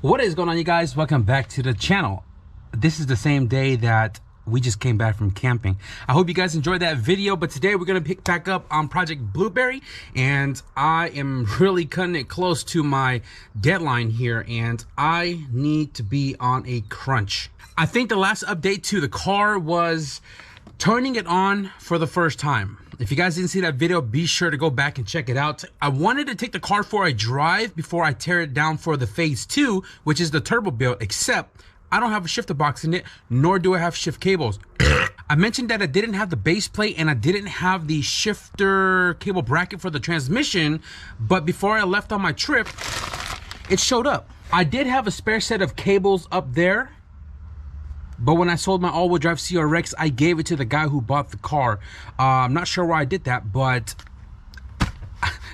What is going on, you guys? Welcome back to the channel. This is the same day that we just came back from camping. I hope you guys enjoyed that video, but today we're gonna pick back up on Project Blueberry, and I am really cutting it close to my deadline here, and I need to be on a crunch. I think the last update to the car was turning it on for the first time. If you guys didn't see that video, be sure to go back and check it out. I wanted to take the car for a drive before I tear it down for the phase 2, which is the turbo build, except I don't have a shifter box in it, nor do I have shift cables. I mentioned that I didn't have the base plate and I didn't have the shifter cable bracket for the transmission, but before I left on my trip, it showed up. I did have a spare set of cables up there, but when I sold my all-wheel drive CRX, I gave it to the guy who bought the car. I'm not sure why I did that, but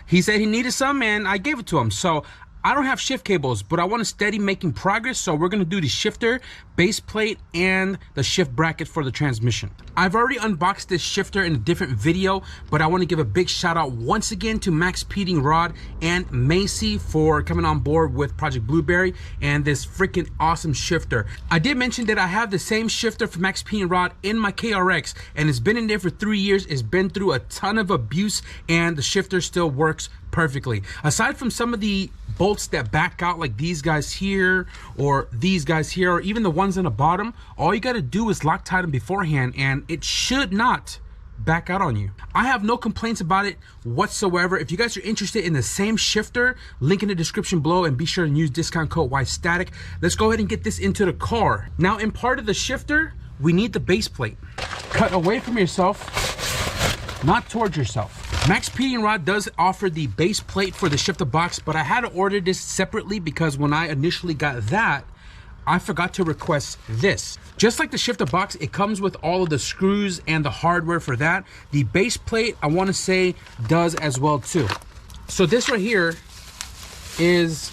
he said he needed some and I gave it to him. So I don't have shift cables, but I want to steady making progress. So we're going to do the shifter, base plate, and the shift bracket for the transmission. I've already unboxed this shifter in a different video, but I want to give a big shout out once again to Max Peeting Rod and Macy for coming on board with Project Blueberry and this freaking awesome shifter. I did mention that I have the same shifter for Max Peeting Rod in my KRX, and it's been in there for 3 years. It's been through a ton of abuse, and the shifter still works perfectly. Aside from some of the bolts that back out, like these guys here or these guys here, or even the ones on the bottom, all you got to do is Loctite them beforehand and it should not back out on you. I have no complaints about it whatsoever. If you guys are interested in the same shifter, link in the description below, and be sure to use discount code YStatic. Let's go ahead and get this into the car. Now, in part of the shifter, we need the base plate. Cut away from yourself, not towards yourself. Max Peeting Rod does offer the base plate for the shifter box, but I had to order this separately because when I initially got that, I forgot to request this. Just like the shifter box, it comes with all of the screws and the hardware for that. The base plate, I want to say, does as well too. So this right here is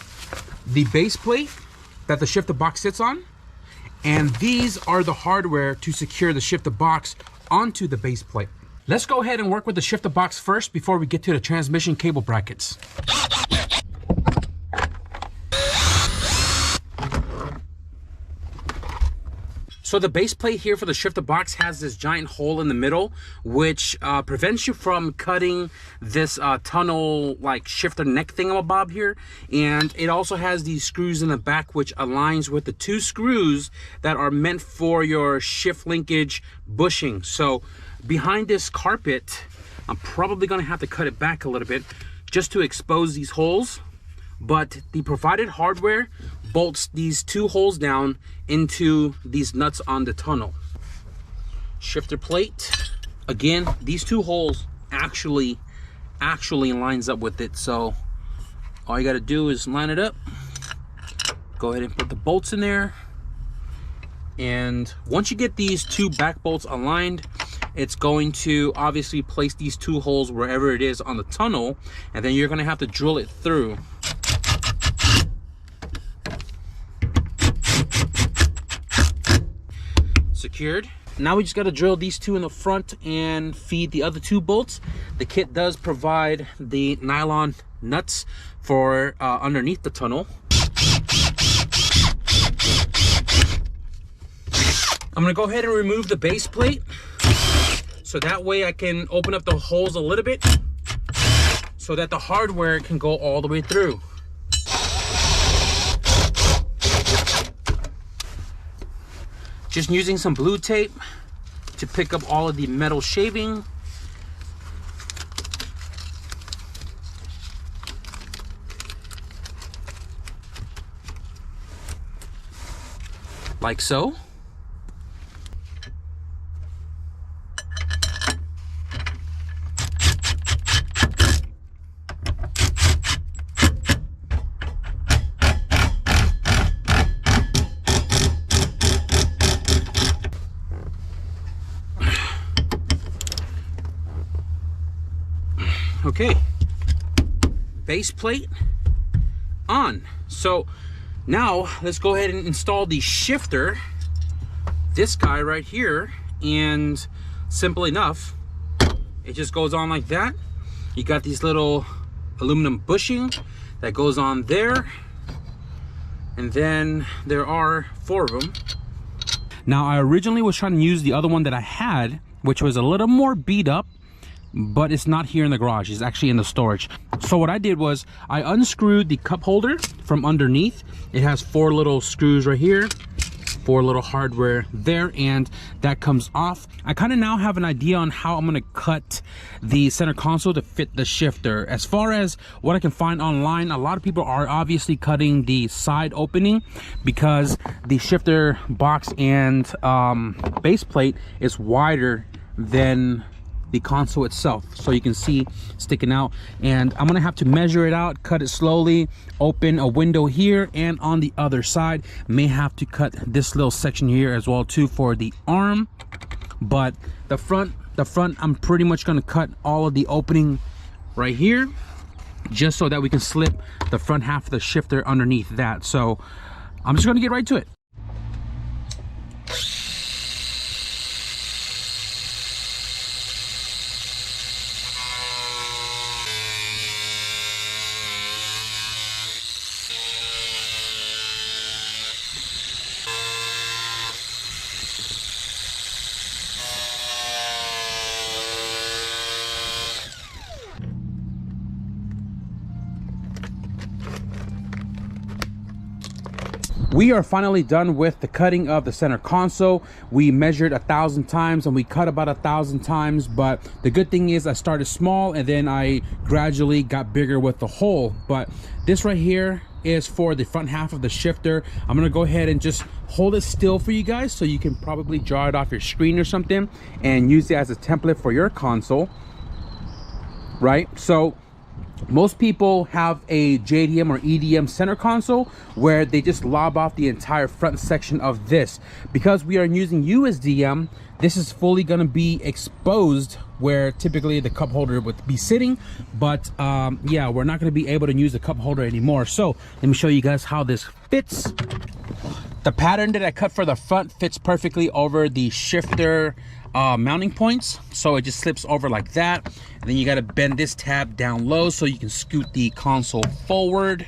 the base plate that the shifter box sits on, and these are the hardware to secure the shifter box onto the base plate. Let's go ahead and work with the shifter box first before we get to the transmission cable brackets. So the base plate here for the shifter box has this giant hole in the middle, which prevents you from cutting this tunnel like shifter neck thingamabob here. And it also has these screws in the back, which aligns with the 2 screws that are meant for your shift linkage bushing. So behind this carpet, I'm probably gonna have to cut it back a little bit just to expose these holes. But the provided hardware bolts these 2 holes down into these nuts on the tunnel. Shifter plate, again, these 2 holes actually lines up with it. So all you gotta do is line it up, go ahead and put the bolts in there. And once you get these 2 back bolts aligned, it's going to obviously place these 2 holes wherever it is on the tunnel, and then you're gonna have to drill it through. Secured. Now we just got to drill these 2 in the front and feed the other 2 bolts. The kit does provide the nylon nuts for underneath the tunnel. I'm gonna go ahead and remove the base plate, so that way I can open up the holes a little bit so that the hardware can go all the way through. Just using some blue tape to pick up all of the metal shaving. Like so. Okay, base plate on. So now let's go ahead and install the shifter, this guy right here, and simple enough, it just goes on like that. You got these little aluminum bushing that goes on there, And then there are 4 of them. Now, I originally was trying to use the other one that I had, which was a little more beat up, but it's not here in the garage. It's actually in the storage. So what I did was I unscrewed the cup holder from underneath. It has 4 little screws right here, 4 little hardware there, and that comes off. I kind of now have an idea on how I'm going to cut the center console to fit the shifter. As far as what I can find online, a lot of people are obviously cutting the side opening because the shifter box and base plate is wider than the console itself, so you can see sticking out. And I'm gonna have to measure it out, cut it slowly, open a window here and on the other side. May have to cut this little section here as well too for the arm. But the front I'm pretty much gonna cut all of the opening right here, just so that we can slip the front half of the shifter underneath that. So I'm just gonna get right to it. We are finally done with the cutting of the center console. We measured 1,000 times and we cut about 1,000 times, but the good thing is I started small and then I gradually got bigger with the hole. But this right here is for the front half of the shifter. I'm gonna go ahead and just hold it still for you guys so you can probably draw it off your screen or something and use it as a template for your console, right? So most people have a JDM or EDM center console where they just lob off the entire front section of this. Because we are using USDM, this is fully going to be exposed where typically the cup holder would be sitting. But yeah, we're not going to be able to use the cup holder anymore. So let me show you guys how this fits. The pattern that I cut for the front fits perfectly over the shifter mounting points, so it just slips over like that. And then you got to bend this tab down low so you can scoot the console forward,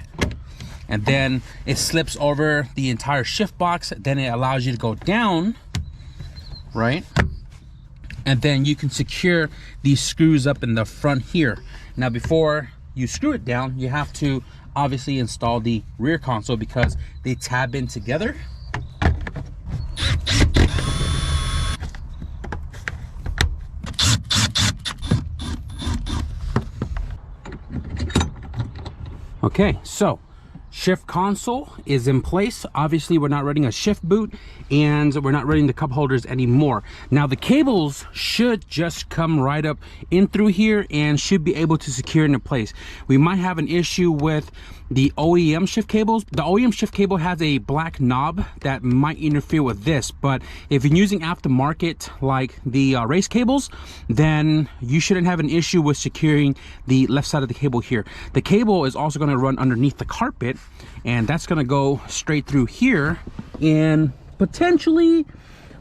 and then it slips over the entire shift box. Then it allows you to go down, right? And then you can secure these screws up in the front here. Now before you screw it down, you have to obviously install the rear console because they tab in together. Okay, so shift console is in place. Obviously we're not running a shift boot and we're not running the cup holders anymore. Now the cables should just come right up in through here and should be able to secure into place. We might have an issue with the OEM shift cables. The OEM shift cable has a black knob that might interfere with this, but if you're using aftermarket like the race cables, then you shouldn't have an issue with securing the left side of the cable here. The cable is also going to run underneath the carpet, and that's going to go straight through here, and potentially,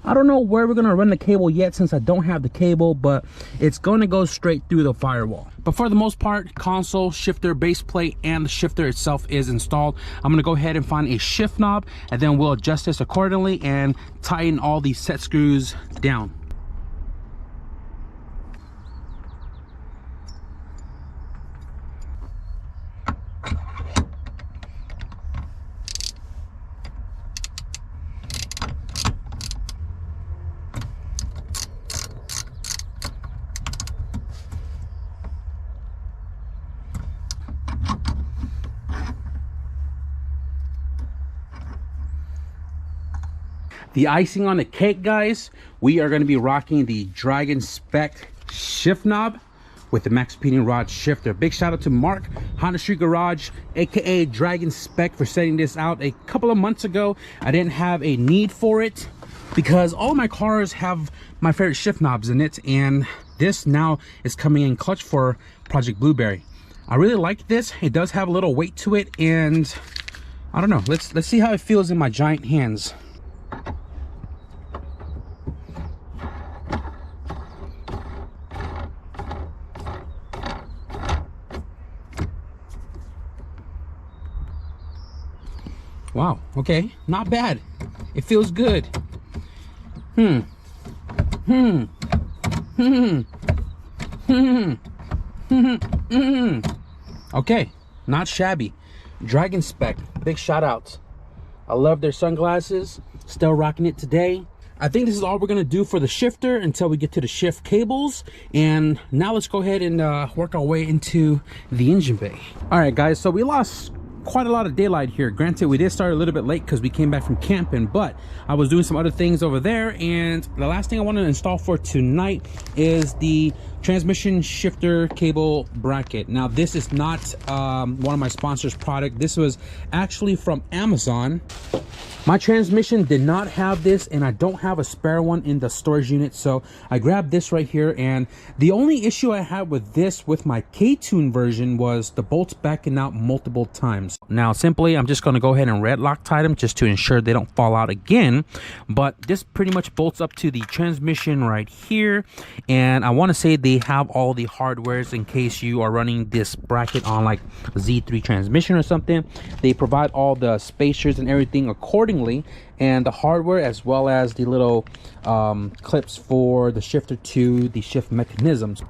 I don't know where we're going to run the cable yet since I don't have the cable, but it's going to go straight through the firewall. But for the most part, console, shifter, base plate, and the shifter itself is installed. I'm going to go ahead and find a shift knob, and then we'll adjust this accordingly and tighten all these set screws down. The icing on the cake, guys, we are going to be rocking the Dragon Spec shift knob with the max repeating rod shifter. Big shout out to Mark, Honda Street Garage, aka Dragon Spec, for setting this out a couple of months ago. I didn't have a need for it because all my cars have my favorite shift knobs in it, and this now is coming in clutch for Project Blueberry. I really like this. It does have a little weight to it, and I don't know. Let's see how it feels in my giant hands. Wow, Okay, not bad. It feels good. Okay, not shabby. Dragon Spec, big shout outs. I love their sunglasses. Still rocking it today. I think this is all we're gonna do for the shifter until we get to the shift cables. And now let's go ahead and work our way into the engine bay. All right, guys, so we lost quite a lot of daylight here. Granted, we did start a little bit late because we came back from camping, but I was doing some other things over there. And the last thing I want to install for tonight is the transmission shifter cable bracket. Now, this is not one of my sponsors' product. This was actually from Amazon. My transmission did not have this, and I don't have a spare one in the storage unit, so I grabbed this right here. And the only issue I had with this with my K-Tune version was the bolts backing out multiple times. Now, simply, I'm just going to go ahead and red Loctite them just to ensure they don't fall out again. But this pretty much bolts up to the transmission right here, and I want to say they have all the hardwares in case you are running this bracket on like a Z3 transmission or something. They provide all the spacers and everything accordingly, and the hardware as well as the little clips for the shifter to the shift mechanisms.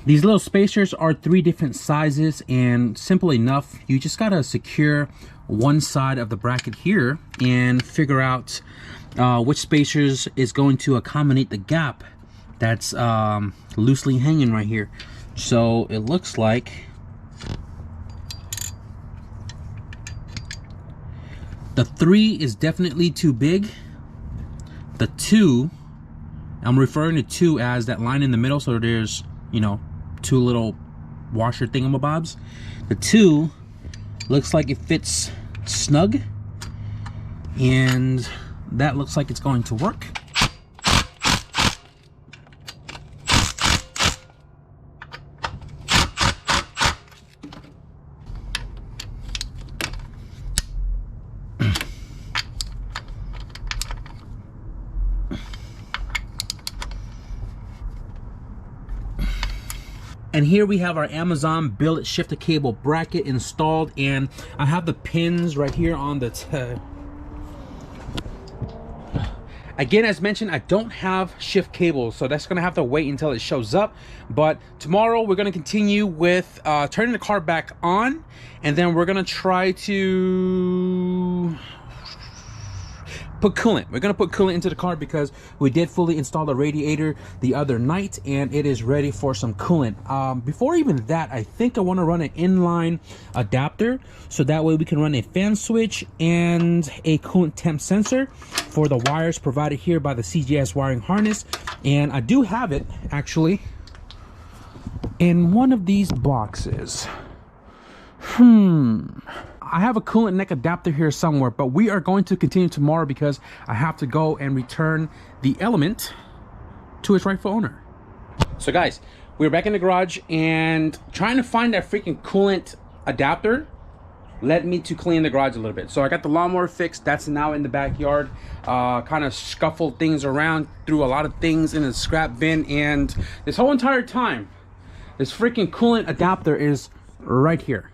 These little spacers are 3 different sizes, and simple enough, you just gotta secure one side of the bracket here and figure out which spacers is going to accommodate the gap that's loosely hanging right here. So it looks like the 3 is definitely too big. The 2, I'm referring to 2 as that line in the middle, so there's, you know, 2 little washer thingamabobs. The 2 looks like it fits snug, and that looks like it's going to work. And here we have our Amazon Billet shifter cable bracket installed, and I have the pins right here on the again, as mentioned, I don't have shift cables, so that's gonna have to wait until it shows up. But tomorrow we're gonna continue with turning the car back on, and then we're gonna try to put coolant. We're gonna put coolant into the car because we did fully install the radiator the other night, and it is ready for some coolant. Before even that, I think I want to run an inline adapter, so that way we can run a fan switch and a coolant temp sensor for the wires provided here by the CJS wiring harness. And I do have it actually in one of these boxes. I have a coolant neck adapter here somewhere, but we are going to continue tomorrow because I have to go and return the Element to its rightful owner. So guys, we're back in the garage and trying to find that freaking coolant adapter led me to clean the garage a little bit. So I got the lawnmower fixed. That's now in the backyard. Kind of scuffled things around, threw a lot of things in the scrap bin, and this whole entire time, this freaking coolant adapter is right here.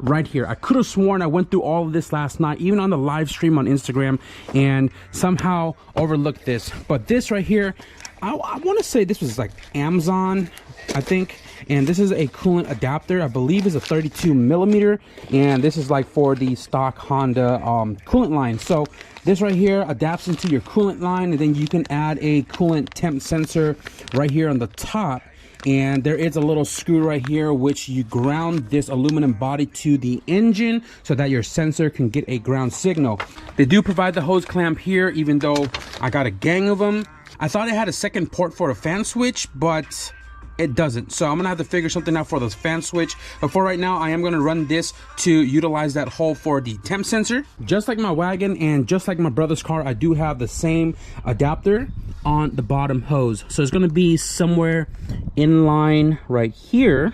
Right here. I could have sworn I went through all of this last night, even on the live stream on Instagram, and somehow overlooked this. But this right here, I want to say this was like Amazon, I think, and this is a coolant adapter. I believe is a 32 millimeter, and this is like for the stock Honda coolant line. So this right here adapts into your coolant line, and then you can add a coolant temp sensor right here on the top. And there is a little screw right here which you ground this aluminum body to the engine so that your sensor can get a ground signal. They do provide the hose clamp here, even though I got a gang of them. I thought it had a second port for a fan switch, but it doesn't. So I'm gonna have to figure something out for the fan switch. But for right now, I am gonna run this to utilize that hole for the temp sensor. Just like my wagon and just like my brother's car, I do have the same adapter on the bottom hose. So it's gonna be somewhere in line right here.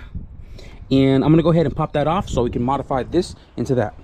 And I'm gonna go ahead and pop that off so we can modify this into that.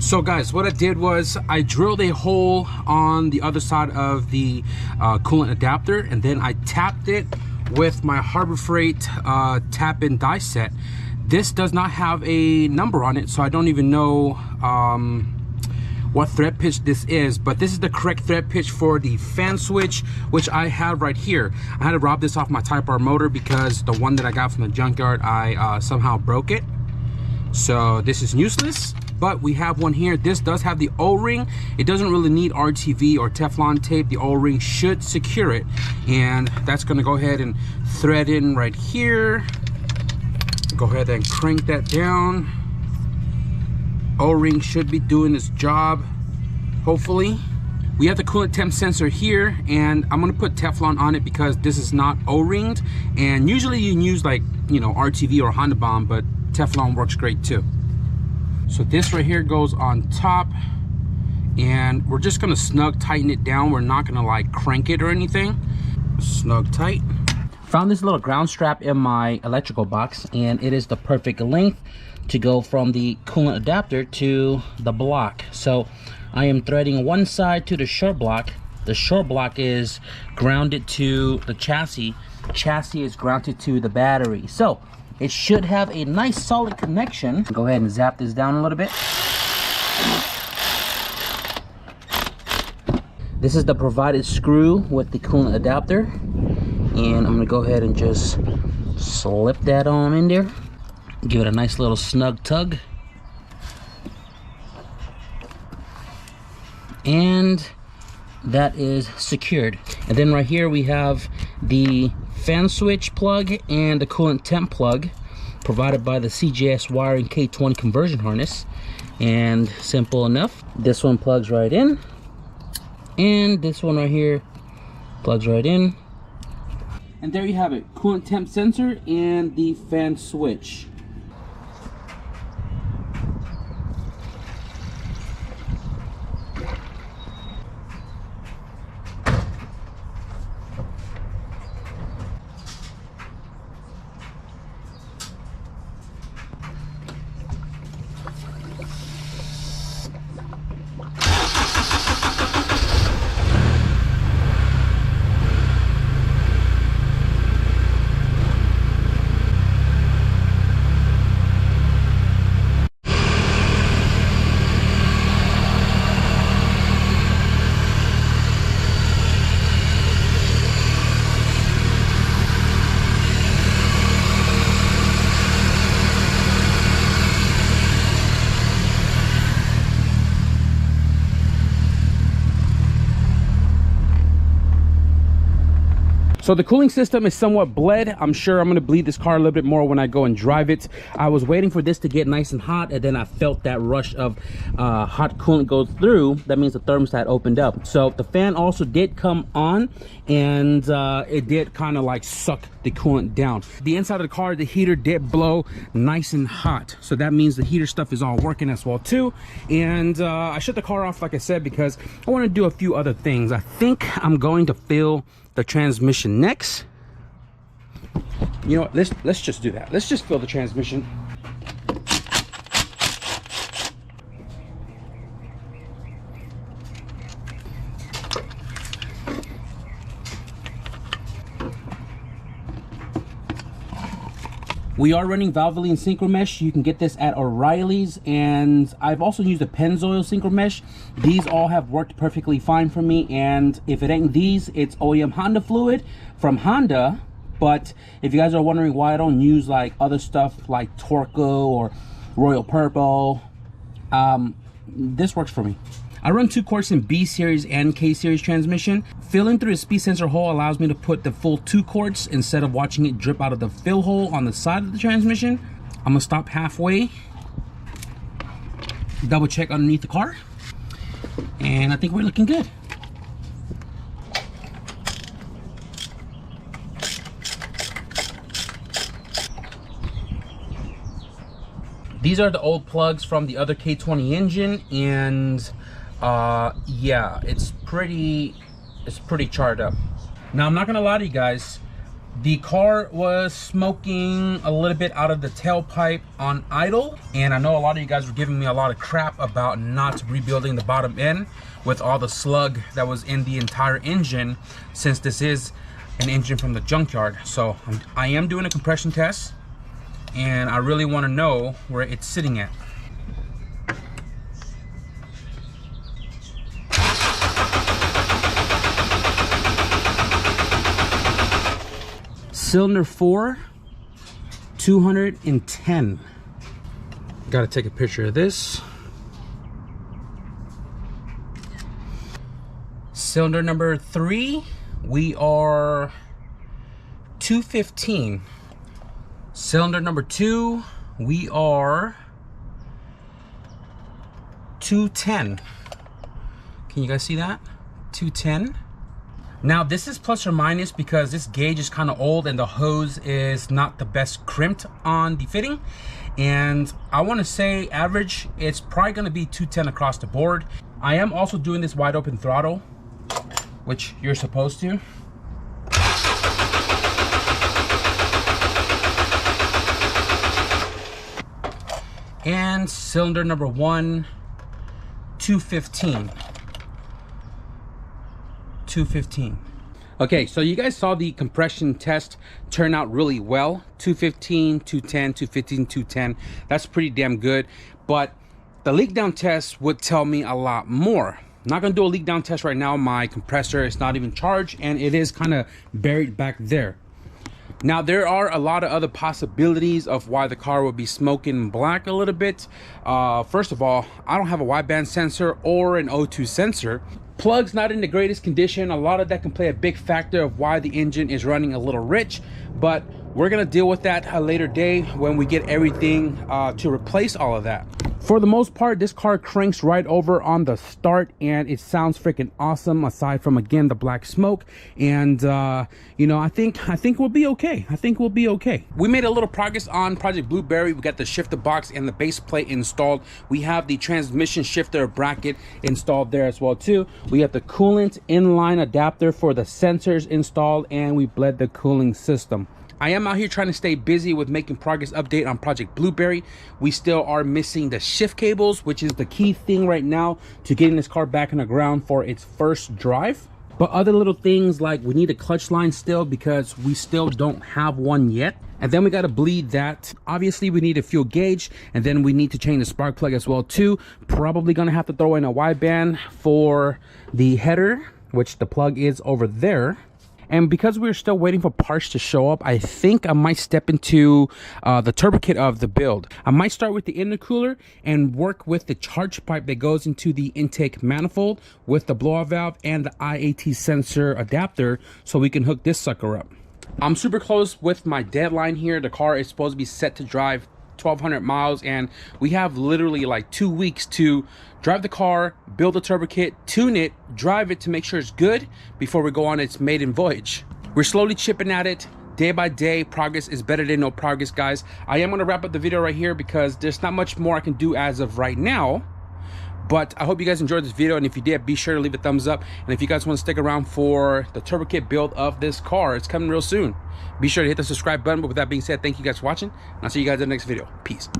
So guys, what I did was I drilled a hole on the other side of the coolant adapter, and then I tapped it with my Harbor Freight tap-in die set. This does not have a number on it, so I don't even know what thread pitch this is, but this is the correct thread pitch for the fan switch, which I have right here. I had to rob this off my Type R motor because the one that I got from the junkyard, I somehow broke it. So this is useless. But we have one here. This does have the O-ring. It doesn't really need RTV or Teflon tape. The O-ring should secure it. And that's gonna go ahead and thread in right here. Go ahead and crank that down. O-ring should be doing its job, hopefully. We have the coolant temp sensor here, and I'm gonna put Teflon on it because this is not O-ringed. And usually you can use, like, you know, RTV or Honda Bomb, but Teflon works great too. So this right here goes on top, and we're just gonna snug tighten it down. We're not gonna like crank it or anything. Snug tight. Found this little ground strap in my electrical box, and it is the perfect length to go from the coolant adapter to the block. So I am threading one side to the short block. The short block is grounded to the chassis. Chassis is grounded to the battery. So it should have a nice solid connection. Go ahead and zap this down a little bit. This is the provided screw with the coolant adapter. And I'm gonna go ahead and just slip that on in there. Give it a nice little snug tug. And that is secured. And then right here we have the fan switch plug and the coolant temp plug provided by the CJSWIRING K20 conversion harness. And simple enough, this one plugs right in, and this one right here plugs right in. And there you have it, coolant temp sensor and the fan switch. So the cooling system is somewhat bled. I'm sure I'm gonna bleed this car a little bit more when I go and drive it. I was waiting for this to get nice and hot, and then I felt that rush of hot coolant go through. That means the thermostat opened up. So the fan also did come on, and it did kind of like suck the coolant down. The inside of the car, the heater did blow nice and hot. So that means the heater stuff is all working as well too. And I shut the car off, like I said, because I want to do a few other things. I think I'm going to fill the transmission next. You know what, let's just do that. Let's just fill the transmission. We are running Valvoline Synchro Mesh. You can get this at O'Reilly's, and I've also used a Pennzoil Synchro Mesh. These all have worked perfectly fine for me, and if it ain't these, it's OEM Honda fluid from Honda. But if you guys are wondering why I don't use like other stuff like Torco or Royal Purple, this works for me. I run 2 quarts in B series and K series transmission. Filling through a speed sensor hole allows me to put the full 2 quarts instead of watching it drip out of the fill hole on the side of the transmission. I'm gonna stop halfway, double check underneath the car, and I think we're looking good. These are the old plugs from the other K20 engine, and yeah, it's pretty charred up. Now, I'm not gonna lie to you guys, the car was smoking a little bit out of the tailpipe on idle, and I know a lot of you guys were giving me a lot of crap about not rebuilding the bottom end with all the slug that was in the entire engine, since this is an engine from the junkyard. So I am doing a compression test, and I really want to know where it's sitting at. Cylinder 4, 210. Gotta take a picture of this. Cylinder number 3, we are 215. Cylinder number 2, we are 210. Can you guys see that? 210. Now this is plus or minus because this gauge is kind of old and the hose is not the best crimped on the fitting. And I want to say average, it's probably going to be 210 across the board. I am also doing this wide open throttle, which you're supposed to. And cylinder number 1, 215. 215. Okay, so you guys saw the compression test turn out really well. 215, 210, 215, 210. That's pretty damn good. But the leak down test would tell me a lot more. I'm not gonna do a leak down test right now. My compressor is not even charged and it is kind of buried back there. Now, there are a lot of other possibilities of why the car will be smoking black a little bit. First of all, I don't have a wideband sensor or an O2 sensor. Plug's not in the greatest condition. A lot of that can play a big factor of why the engine is running a little rich, but we're gonna deal with that a later day when we get everything to replace all of that. For the most part, this car cranks right over on the start and it sounds freaking awesome, aside from, again, the black smoke. And you know, I think we'll be okay. I think we'll be okay. We made a little progress on Project Blueberry. We got the shifter box and the base plate installed. We have the transmission shifter bracket installed there as well too. We have the coolant inline adapter for the sensors installed, and we bled the cooling system. I am out here trying to stay busy with making progress update on Project Blueberry. We still are missing the shift cables, which is the key thing right now to getting this car back on the ground for its first drive. But other little things like we need a clutch line still because we still don't have one yet. And then we got to bleed that. Obviously, we need a fuel gauge, and then we need to change the spark plug as well too. Probably going to have to throw in a wideband for the header, which the plug is over there. And because we're still waiting for parts to show up, I think I might step into the turbo kit of the build. I might start with the intercooler and work with the charge pipe that goes into the intake manifold with the blowout valve and the IAT sensor adapter so we can hook this sucker up. I'm super close with my deadline here. The car is supposed to be set to drive 1,200 miles, and we have literally like 2 weeks to drive the car, build the turbo kit, tune it, drive it to make sure it's good before we go on its maiden voyage. We're slowly chipping at it day by day. Progress is better than no progress, guys. I am going to wrap up the video right here because there's not much more I can do as of right now. But I hope you guys enjoyed this video, and if you did, be sure to leave a thumbs up. And if you guys want to stick around for the turbo kit build of this car, it's coming real soon. Be sure to hit the subscribe button. But with that being said, thank you guys for watching, and I'll see you guys in the next video. Peace.